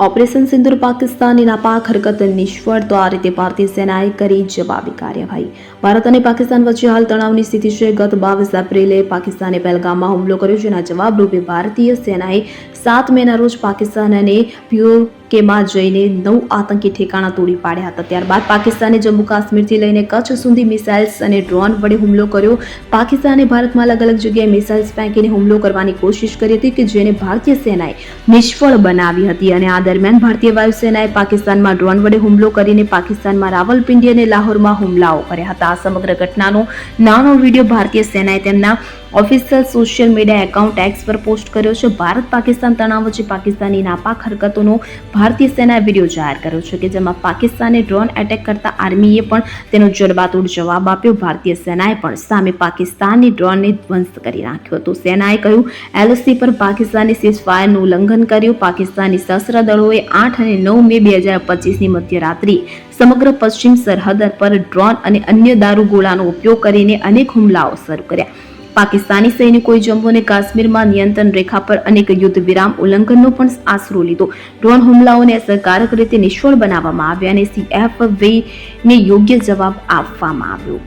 Operation સિંદૂર પાકિસ્તાની નાપાક હરકત નિષ્ફળ, તો આ રીતે ભારતીય સેનાએ કરી જવાબી કાર્યવાહી. ભારત અને પાકિસ્તાન વચ્ચે હાલ તણાવની સ્થિતિ છે. ગત 22 એપ્રિલે પાકિસ્તાને પહેલગામમાં હુમલો કર્યો, જેના જવાબરૂપે ભારતીય સેનાએ 7 મેના રોજ પાકિસ્તાન અને POKમાં જઈને 9 આતંકી ઠેકાણા તોડી પાડ્યા હતા. ત્યારબાદ પાકિસ્તાને જમ્મુ કાશ્મીરથી લઈને કચ્છ સુધી મિસાઇલ્સ અને ડ્રોન વડે હુમલો કર્યો. પાકિસ્તાને ભારતમાં અલગ અલગ જગ્યાએ મિસાઇલ્સ ફેંકીને હુમલો કરવાની કોશિશ કરી હતી, કે જેને ભારતીય સેનાએ નિષ્ફળ બનાવી હતી. અને આ દરમિયાન ભારતીય વાયુસેનાએ પાકિસ્તાનમાં ડ્રોન વડે હુમલો કરીને પાકિસ્તાનમાં રાવલપિંડી અને લાહોરમાં હુમલાઓ કર્યા હતા. આ સમગ્ર ઘટનાનો નાનો વિડીયો ભારતીય સેનાએ તેમના official social media account x પર પોસ્ટ કર્યો છે. ભારત પાકિસ્તાન તણાવ વચ્ચે પાકિસ્તાની નાપાક હરકતોનો ભારતીય સેનાએ વિડીયો જાહેર કર્યો છે, કે જેમાં પાકિસ્તાને ડ્રોન એટેક કરતા આર્મીએ પણ તેનો જડબાતોડ જવાબ આપ્યો. ભારતીય સેનાએ પણ સામે પાકિસ્તાનની ડ્રોનને ધ્વંસ કરી નાખ્યો હતો. સેનાએ કહ્યું, LOC પર પાકિસ્તાની સીઝફાયરનું ઉલ્લંઘન કર્યું. પાકિસ્તાની સશસ્ત્ર દળોએ 8 અને 9 મે 2025ની મધ્યરાત્રિએ સમગ્ર પશ્ચિમ સરહદ પર ડ્રોન અને અન્ય દારૂગોળાનો ઉપયોગ કરીને અનેક હુમલાઓ શરૂ કર્યા. પાકિસ્તાની સૈનિકોએ જમ્મુ અને કાશ્મીરમાં નિયંત્રણ રેખા પર અનેક યુદ્ધ વિરામ ઉલ્લંઘનનો પણ આશરો લીધો. ડ્રોન હુમલાઓને અસરકારક રીતે નિષ્ફળ બનાવવામાં આવ્યા અને CFVને યોગ્ય જવાબ આપવામાં આવ્યો.